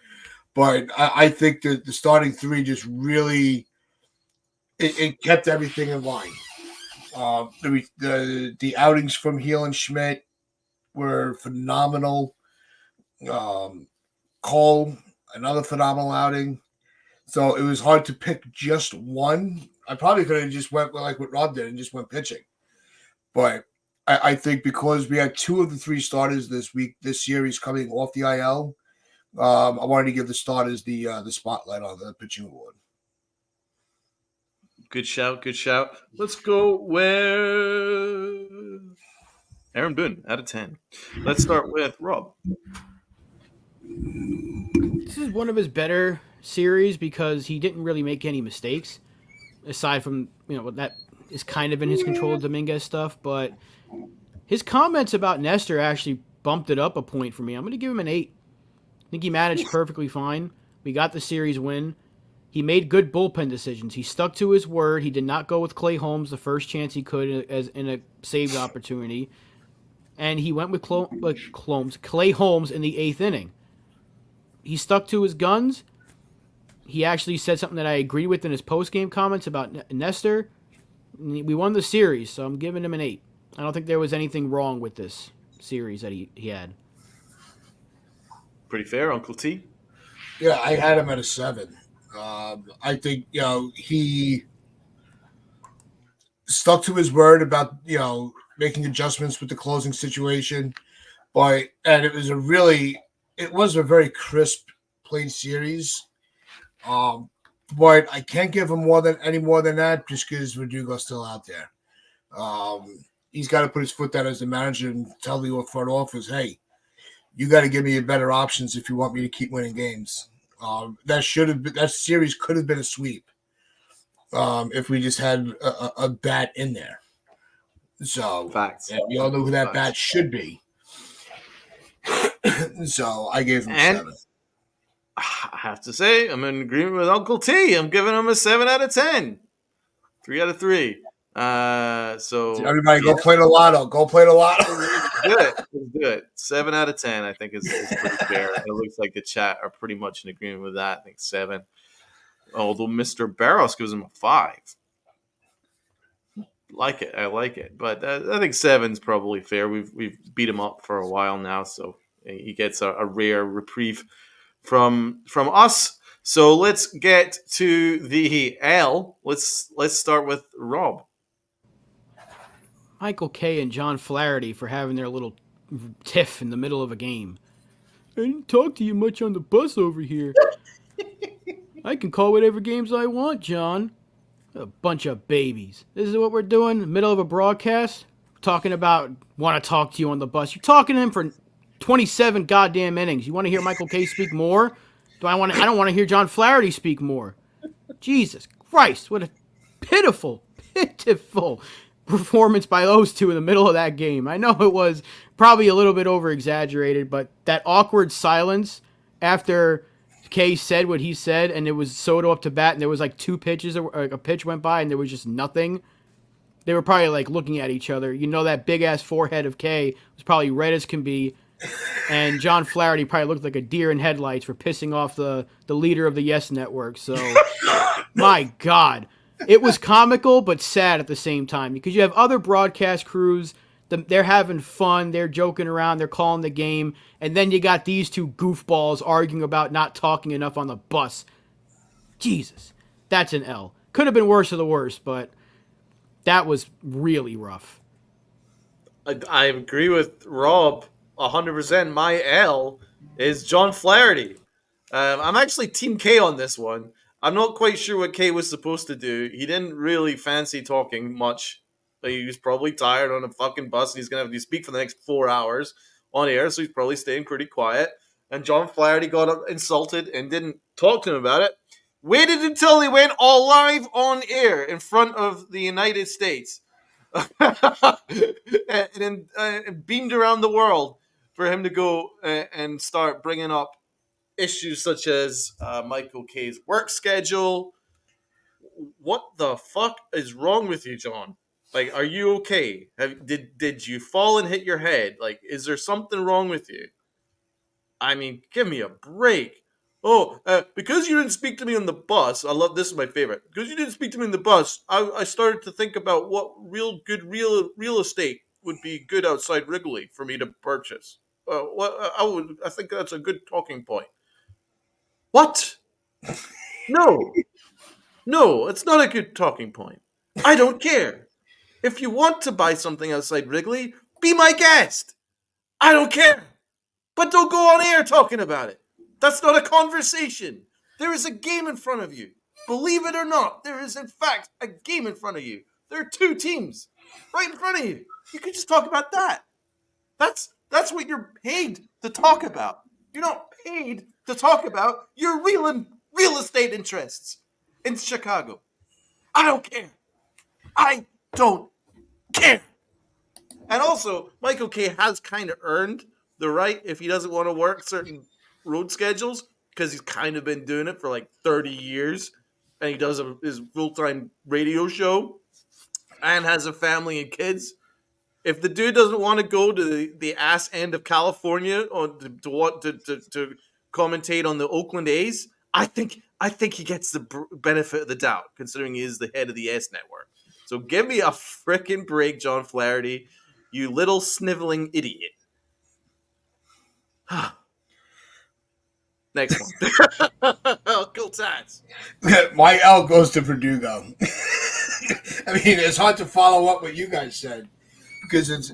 But I think that the starting three just really it kept everything in line. The outings from Heel and Schmidt were phenomenal. Cole, another phenomenal outing. So it was hard to pick just one. I probably could have just went like what Rob did and just went pitching. But I think because we had two of the three starters this series coming off the IL, I wanted to give the starters the spotlight on the pitching award. Good shout. Let's go with Aaron Boone out of 10. Let's start with Rob. This is one of his better series because he didn't really make any mistakes, aside from that is kind of in his control of Dominguez stuff. But his comments about Nestor actually bumped it up a point for me. I'm going to give him an 8. I think he managed perfectly fine. We got the series win. He made good bullpen decisions. He stuck to his word. He did not go with Clay Holmes the first chance he could as in a saved opportunity. And he went with Clay Holmes in the 8th inning. He stuck to his guns. He actually said something that I agreed with in his post-game comments about Nestor. We won the series, so I'm giving him an 8. I don't think there was anything wrong with this series that he had. Pretty fair, Uncle T. Yeah, I had him at a 7. I think he stuck to his word about making adjustments with the closing situation, and it was a very crisp, plain series. But I can't give him any more than that just because Verdugo's still out there. He's got to put his foot down as the manager and tell the front office, hey, you got to give me better options if you want me to keep winning games. That series could have been a sweep if we just had a bat in there. So Facts. We all know who that bat should be. So I gave him 7. I have to say, I'm in agreement with Uncle T. I'm giving him a 7 out of 10. 3 out of 3. So everybody go play the lotto. Go play the lotto. Let's do it. 7 out of 10, I think, is pretty fair. It looks like the chat are pretty much in agreement with that. I think 7. Although Mr. Barros gives him a 5. I like it. But I think 7's probably fair. We've beat him up for a while now, so he gets a rare reprieve from us. So let's get to the L. Let's start with Rob. Michael Kay and John Flaherty for having their little tiff in the middle of a game. I didn't talk to you much on the bus over here. I can call whatever games I want, John. A bunch of babies. This is what we're doing in the middle of a broadcast? Talking about want to talk to you on the bus. You're talking to him for 27 goddamn innings. You want to hear Michael Kay speak more? I don't want to hear John Flaherty speak more. Jesus Christ, what a pitiful performance by those two in the middle of that game. I know it was probably a little bit over-exaggerated, but that awkward silence after Kay said what he said, and it was Soto up to bat, and there was like 2 pitches, or a pitch went by, and there was just nothing. They were probably like looking at each other. That big-ass forehead of Kay was probably red as can be, And John Flaherty probably looked like a deer in headlights for pissing off the leader of the Yes Network. So, my God. It was comical but sad at the same time because you have other broadcast crews, they're having fun, they're joking around, they're calling the game, and then you got these two goofballs arguing about not talking enough on the bus. Jesus, that's an L. Could have been worse of the worst, but that was really rough. I agree with Rob 100%. My L is John Flaherty. I'm actually Team K on this one. I'm not quite sure what K was supposed to do. He didn't really fancy talking much. Like, he was probably tired on a fucking bus and he's going to have to speak for the next 4 hours on air, so he's probably staying pretty quiet. And John Flaherty got insulted and didn't talk to him about it. Waited until they went all live on air in front of the United States and beamed around the world for him to go and start bringing up issues such as Michael K's work schedule. What the fuck is wrong with you, John? Like, are you okay? Did you fall and hit your head? Like, is there something wrong with you? I mean, give me a break. Oh, because you didn't speak to me on the bus. I love this is my favorite. Because you didn't speak to me on the bus, I started to think about what real estate would be good outside Wrigley for me to purchase. I think that's a good talking point. What? No, no, it's not a good talking point. I don't care. If you want to buy something outside Wrigley, be my guest. I don't care. But don't go on air talking about it. That's not a conversation. There is a game in front of you. Believe it or not, there is in fact a game in front of you. There are two teams right in front of you. You can just talk about that. That's what you're paid to talk about. You're not paid to talk about your real estate interests in Chicago. I don't care. I don't care. And also, Michael K has kind of earned the right if he doesn't want to work certain road schedules because he's kind of been doing it for like 30 years and he does his full-time radio show and has a family and kids. If the dude doesn't want to go to the ass end of California or to commentate on the Oakland A's, I think he gets the benefit of the doubt considering he is the head of the S Network. So give me a frickin' break, John Flaherty, you little sniveling idiot. Next one. Cool times. My L goes to Verdugo. I mean, it's hard to follow up what you guys said because it's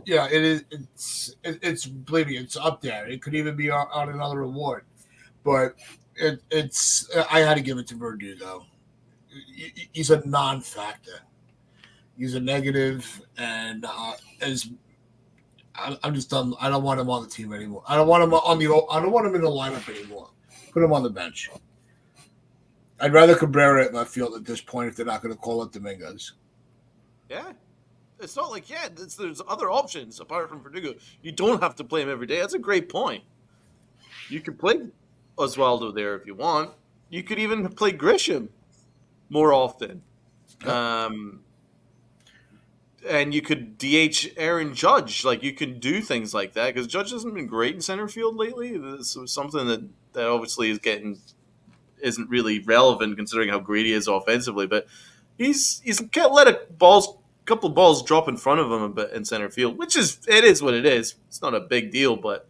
believe me, it's up there. It could even be on another award, but it's I had to give it to Verdugo. He's a non-factor. He's a negative, and I'm just done. I don't want him on the team anymore. I don't want him I don't want him in the lineup anymore. Put him on the bench. I'd rather Cabrera at left field at this point if they're not going to call it Dominguez. Yeah. It's not like, there's other options apart from Verdugo. You don't have to play him every day. That's a great point. You could play Oswaldo there if you want. You could even play Grisham more often. And you could DH Aaron Judge. Like, you can do things like that because Judge hasn't been great in center field lately. This was something that obviously isn't really relevant considering how great he is offensively. But he's can't let couple of balls drop in front of him a bit in center field, which is what it is. It's not a big deal, but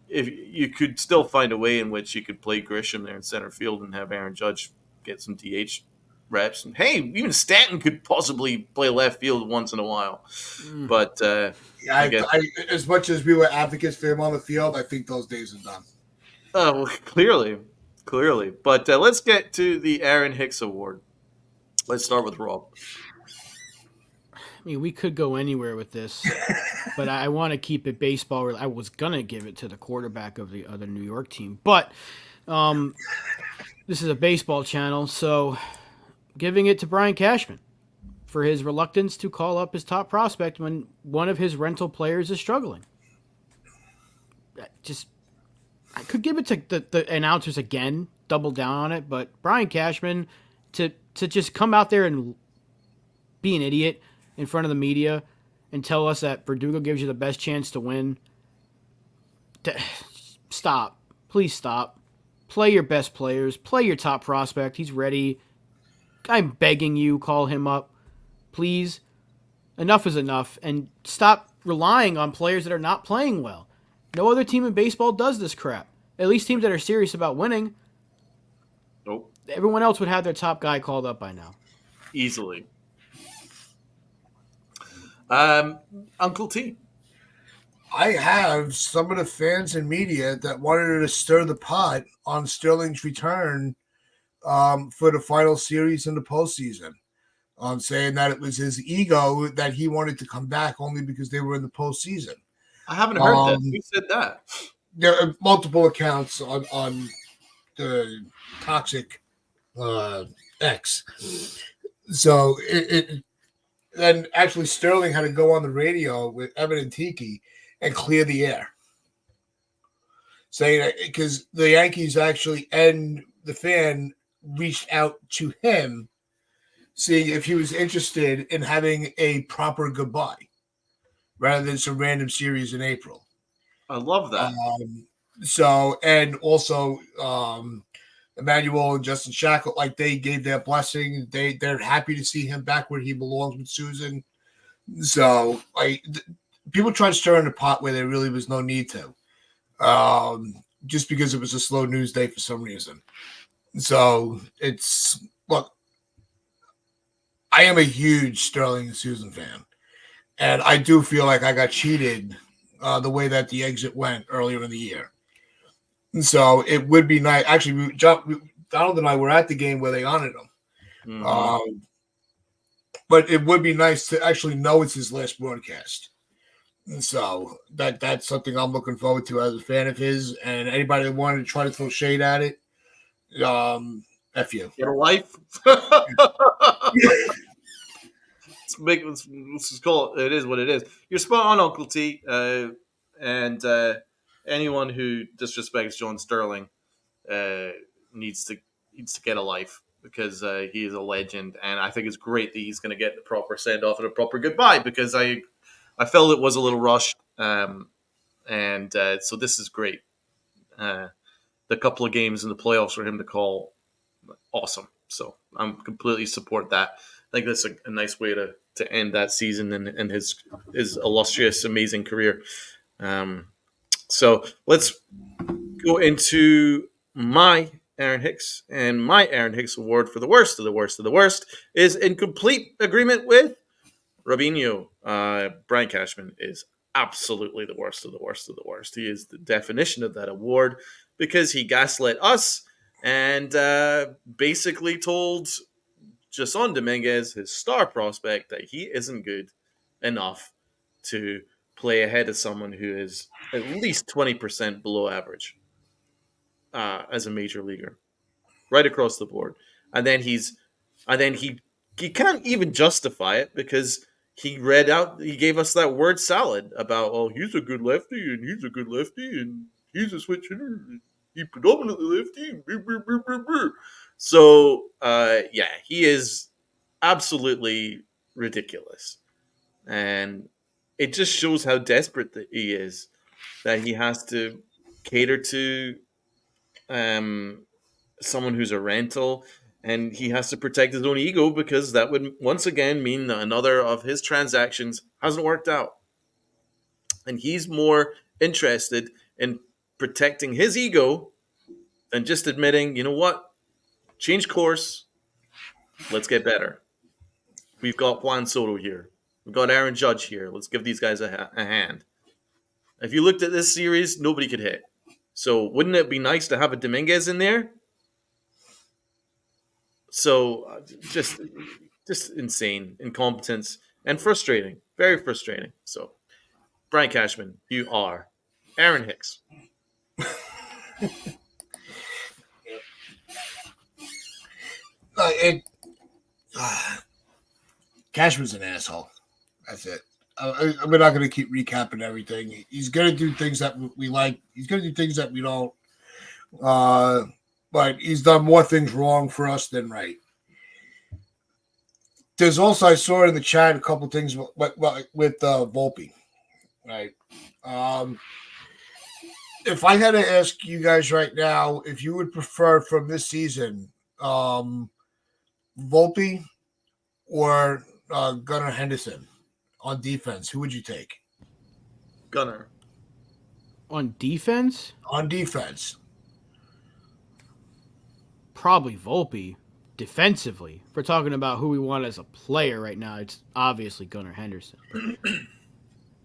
if you could still find a way in which you could play Grisham there in center field and have Aaron Judge get some DH reps. And hey, even Stanton could possibly play left field once in a while. But as much as we were advocates for him on the field, I think those days are done. Well, clearly. But let's get to the Aaron Hicks Award. Let's start with Rob. I mean, we could go anywhere with this, but I want to keep it baseball. I was going to give it to the quarterback of the other New York team, but this is a baseball channel, so giving it to Brian Cashman for his reluctance to call up his top prospect when one of his rental players is struggling. I could give it to the announcers again, double down on it, but Brian Cashman to just come out there and be an idiot in front of the media and tell us that Verdugo gives you the best chance to win. Stop. Please stop. Play your best players. Play your top prospect. He's ready. I'm begging you, call him up. Please. Enough is enough. And stop relying on players that are not playing well. No other team in baseball does this crap. At least teams that are serious about winning. Nope. Everyone else would have their top guy called up by now. Easily. Uncle T. I have some of the fans and media that wanted to stir the pot on Sterling's return for the final series in the postseason. Saying that it was his ego that he wanted to come back only because they were in the postseason. I haven't heard that. Who said that? There are multiple accounts on the Toxic X. So then actually Sterling had to go on the radio with Evan and Tiki and clear the air, saying that because the Yankees actually and the fan reached out to him, seeing if he was interested in having a proper goodbye rather than some random series in April. I love that. And also Emmanuel and Justin Shackle, like they gave their blessing. They're happy to see him back where he belongs with Susan. So people try to stir in the pot where there really was no need to, just because it was a slow news day for some reason. So look, I am a huge Sterling and Susan fan, and I do feel like I got cheated the way that the exit went earlier in the year. And so it would be nice. Actually, Donald and I were at the game where they honored him. Mm-hmm. But it would be nice to actually know it's his last broadcast. And so that's something I'm looking forward to as a fan of his. And anybody that wanted to try to throw shade at it, F you. Get a life. Let's just call it is what it is. You're spot on, Uncle T. And anyone who disrespects John Sterling needs to get a life, because he is a legend, and I think it's great that he's going to get the proper send off and a proper goodbye, because I felt it was a little rushed, so this is great. The couple of games in the playoffs for him to call, awesome. So I'm completely support that. I think that's a nice way to end that season and his illustrious, amazing career. So let's go into my Aaron Hicks, and my Aaron Hicks award for the worst of the worst of the worst is in complete agreement with Robinho. Brian Cashman is absolutely the worst of the worst of the worst. He is the definition of that award, because he gaslit us and basically told Jason Dominguez, his star prospect, that he isn't good enough to play ahead of someone who is at least 20% below average as a major leaguer, right across the board. And then he can't even justify it, because he gave us that word salad about, oh, he's a good lefty and he's a good lefty and he's a switch hitter and he predominantly lefty. So he is absolutely ridiculous, and it just shows how desperate that he is, that he has to cater to someone who's a rental, and he has to protect his own ego, because that would once again mean that another of his transactions hasn't worked out, and he's more interested in protecting his ego than just admitting, you know what, change course, let's get better. We've got Juan Soto here, we've got Aaron Judge here, let's give these guys a hand. If you looked at this series, nobody could hit. So wouldn't it be nice to have a Dominguez in there? So just insane incompetence and frustrating, very frustrating. So Brian Cashman, you are Aaron Hicks. Cashman's an asshole. That's it. We're not going to keep recapping everything. He's going to do things that we like. He's going to do things that we don't. But he's done more things wrong for us than right. There's also, I saw in the chat a couple things with Volpe, right? if I had to ask you guys right now, if you would prefer from this season, Volpe or Gunnar Henderson on defense, who would you take? Gunner. On defense, On defense, probably Volpe. Defensively, if we're talking about who we want as a player right now, it's obviously Gunnar Henderson.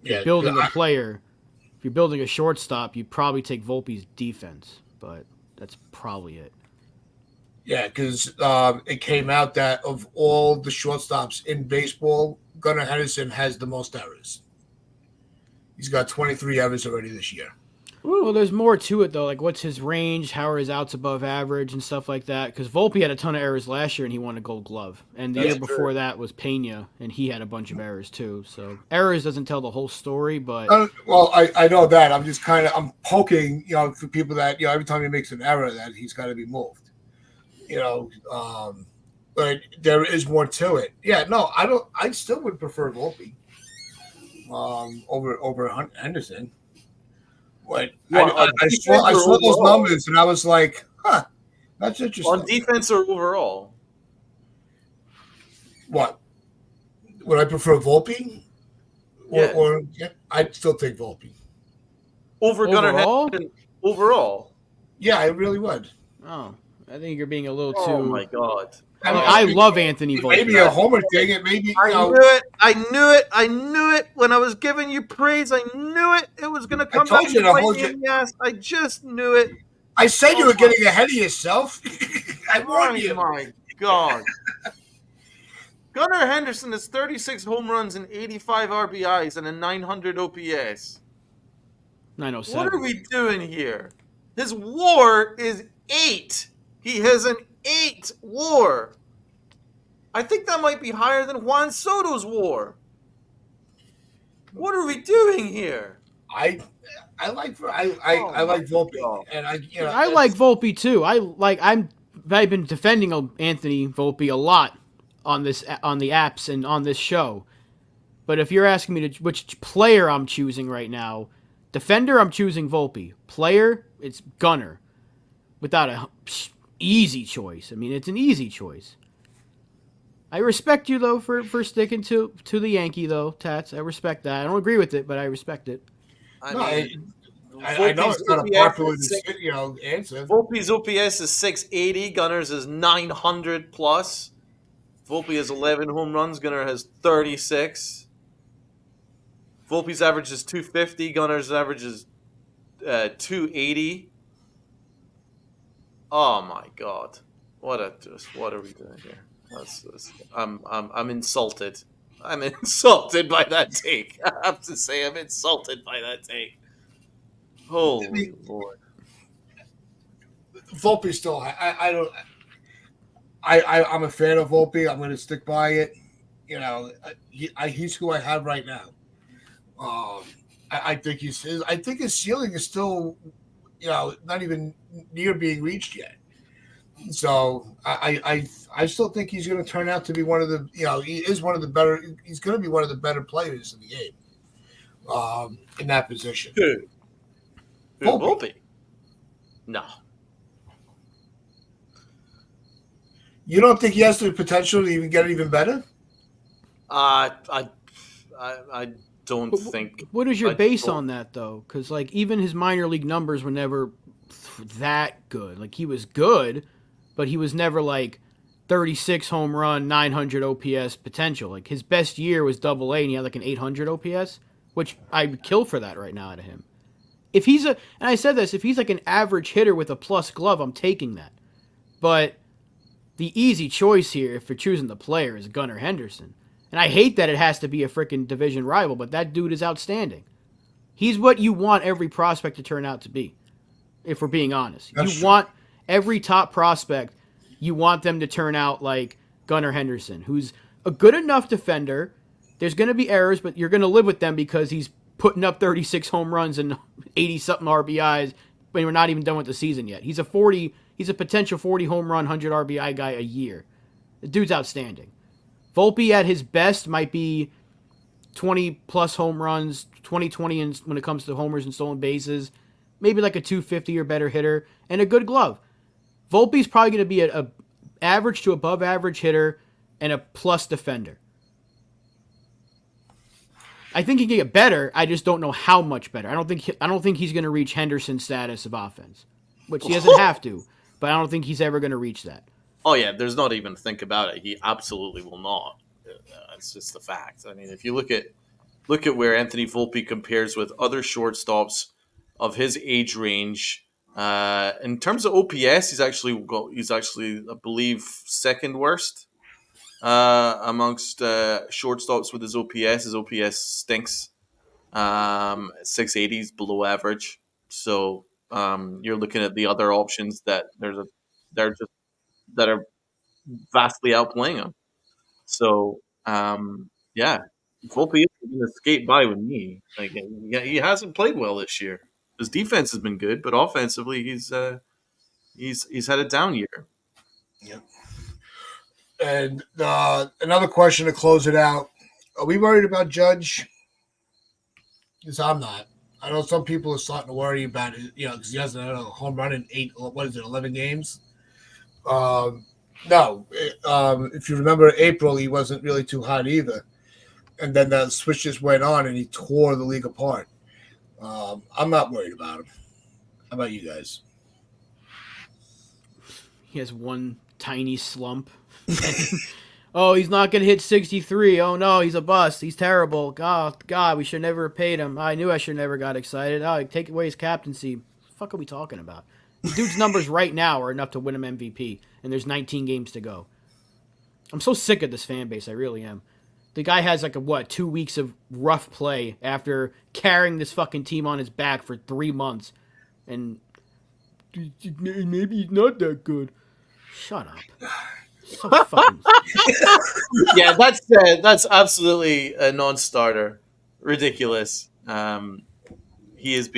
yeah, Building a player, if you're building a shortstop, you'd probably take Volpe's defense, but that's probably it. yeah, because it came out that of all the shortstops in baseball, Gunnar Henderson has the most errors. He's got 23 errors already this year. Well, there's more to it, though. Like, what's his range? How are his outs above average and stuff like that? Because Volpe had a ton of errors last year, and he won a Gold Glove. And the year before that was Pena, and he had a bunch of errors, too. So errors doesn't tell the whole story, but... well, I know that. I'm just I'm poking, for people that, every time he makes an error, that he's got to be moved. But there is more to it. Yeah, no, I still would prefer Volpe over Henderson. But I saw those numbers and I was like, that's interesting. On defense or overall? What? Would I prefer Volpe? Or I'd still take Volpe. Over Gunnar Henderson overall? Yeah, I really would. Oh, I think you're being a little too... Oh, my God. I love Anthony Volpe. Maybe a homer thing. It maybe. I knew it. When I was giving you praise, I knew it. It was going to come back and bite me in the ass. I just knew it. I said you were getting ahead of yourself. I warned you. Oh, my God. Gunnar Henderson has 36 home runs and 85 RBIs and a 900 OPS. 907. What are we doing here? His WAR is 8. He has an 8 WAR. I think that might be higher than Juan Soto's WAR. What are we doing here? I like Volpe, and I like Volpe too. I've been defending Anthony Volpe a lot on the apps and on this show. But if you're asking me which player I'm choosing right now, defender I'm choosing Volpe. Player, it's Gunnar, without a easy choice. I mean, it's an easy choice. I respect you though for sticking to the Yankee though, Tats. I respect that. I don't agree with it, but I respect it. I know it's not a popular answer. Volpe's OPS is 680. Gunner's is 900 plus. Volpe has 11 home runs. Gunner has 36. Volpe's average is 250. Gunner's average is 280. Oh my God! What are we doing here? I'm insulted. I'm insulted by that take. I have to say, I'm insulted by that take. Holy Lord! Volpe still. I'm a fan of Volpe. I'm going to stick by it. He's who I have right now. I think his ceiling is still, not even near being reached yet. So I still think he's going to turn out to be one of the, he is one of the better. He's going to be one of the better players in the game, in that position. Who? Volpe? No. You don't think he has the potential to even get it even better? I don't think. What is your base on that though? Because even his minor league numbers were never that good. He was good, but he was never 36 home run, 900 OPS potential. His best year was Double A, and he had an 800 OPS, which I would kill for that right now out of him. If he's and I said this, if he's an average hitter with a plus glove, I'm taking that. But the easy choice here, if you're choosing the player, is Gunnar Henderson. And I hate that it has to be a freaking division rival, but that dude is outstanding. He's what you want every prospect to turn out to be, if we're being honest. That's you true. Want every top prospect, you want them to turn out like Gunnar Henderson, who's a good enough defender. There's going to be errors, but you're going to live with them because he's putting up 36 home runs and 80-something RBIs when we're not even done with the season yet. He's a potential 40 home run, 100 RBI guy a year. The dude's outstanding. Volpe at his best might be 20-plus home runs, 20-20 when it comes to homers and stolen bases, maybe like a 250 or better hitter, and a good glove. Volpe's probably going to be a average to above average hitter and a plus defender. I think he can get better. I just don't know how much better. I don't think he's going to reach Henderson's status of offense, which he doesn't have to. But I don't think he's ever going to reach that. Oh yeah, there's not even think about it. He absolutely will not. It's just the fact. I mean, if you look at where Anthony Volpe compares with other shortstops of his age range, in terms of OPS, he's actually I believe second worst amongst shortstops with his OPS. His OPS stinks. 680s below average. So you're looking at the other options that that are vastly outplaying him. So yeah, Volpe is going to skate by with me. Like, yeah, he hasn't played well this year. His defense has been good, but offensively, he's had a down year. Yep. And another question to close it out: are we worried about Judge? Because I'm not. I know some people are starting to worry about it, because he hasn't had a home run in 11 games. No. If you remember April, he wasn't really too hot either. And then the switch just went on and he tore the league apart. I'm not worried about him. How about you guys? He has one tiny slump. Oh, he's not going to hit 63. Oh, no, he's a bust. He's terrible. God, we should never have paid him. I knew I should never got excited. Oh, take away his captaincy. What the fuck are we talking about? The dude's numbers right now are enough to win him MVP, and there's 19 games to go. I'm so sick of this fan base. I really am. The guy has 2 weeks of rough play after carrying this fucking team on his back for 3 months. And maybe he's not that good. Shut up. So fucking... Yeah, that's absolutely a non-starter. Ridiculous. He's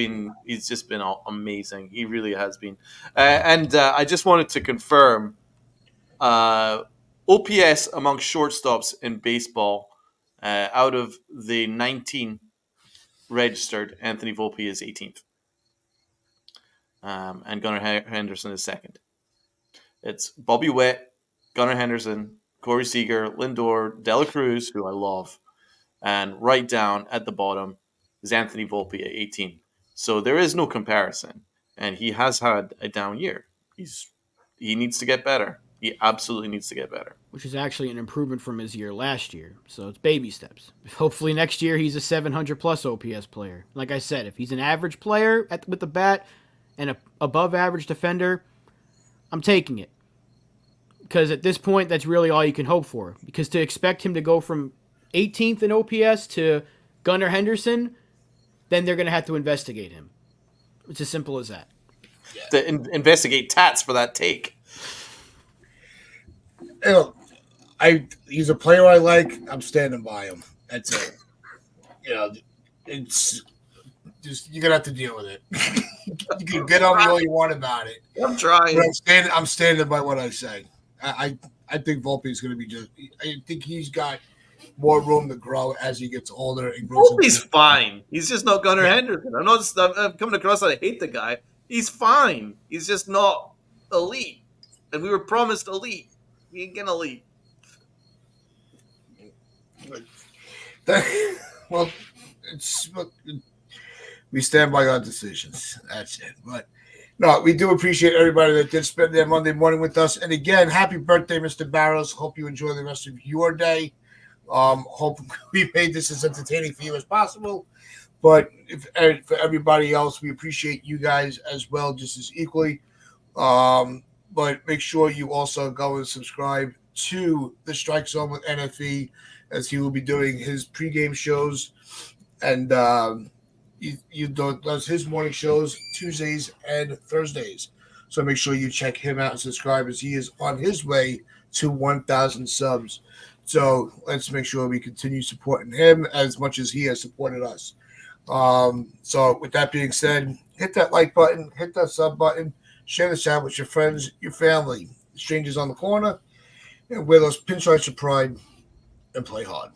just been amazing. He really has been. And I just wanted to confirm, OPS among shortstops in baseball, out of the 19 registered, Anthony Volpe is 18th. And Gunnar Henderson is second. It's Bobby Witt, Gunnar Henderson, Corey Seager, Lindor, Dela Cruz, who I love, and right down at the bottom is Anthony Volpe at 18. So there is no comparison, and he has had a down year. He needs to get better. He absolutely needs to get better. Which is actually an improvement from his year last year. So it's baby steps. Hopefully next year he's a 700-plus OPS player. Like I said, if he's an average player with the bat and a above-average defender, I'm taking it. Because at this point, that's really all you can hope for. Because to expect him to go from 18th in OPS to Gunnar Henderson, then they're going to have to investigate him. It's as simple as that. To investigate Tats for that take. He's a player I like. I'm standing by him. That's it. It's just you're gonna have to deal with it. You can get on me all you want about it. I'm trying. But I'm standing by what I say. I think Volpe is going to be I think he's got more room to grow as he gets older and grows. Volpe's fine. He's just not Gunnar Henderson. I'm coming across that I hate the guy. He's fine. He's just not elite. And we were promised elite. We ain't getting elite. Well, we stand by our decisions. That's it. But no, we do appreciate everybody that did spend their Monday morning with us. And again, happy birthday, Mr. Barrows. Hope you enjoy the rest of your day. Hope we made this as entertaining for you as possible. But for everybody else, we appreciate you guys as well, just as equally. But make sure you also go and subscribe to the Strike Zone with NFE, as he will be doing his pregame shows. And he does his morning shows Tuesdays and Thursdays. So make sure you check him out and subscribe, as he is on his way to 1,000 subs. So let's make sure we continue supporting him as much as he has supported us. So with that being said, hit that like button, hit that sub button, share this out with your friends, your family, strangers on the corner, and wear those pinstripes of pride and play hard.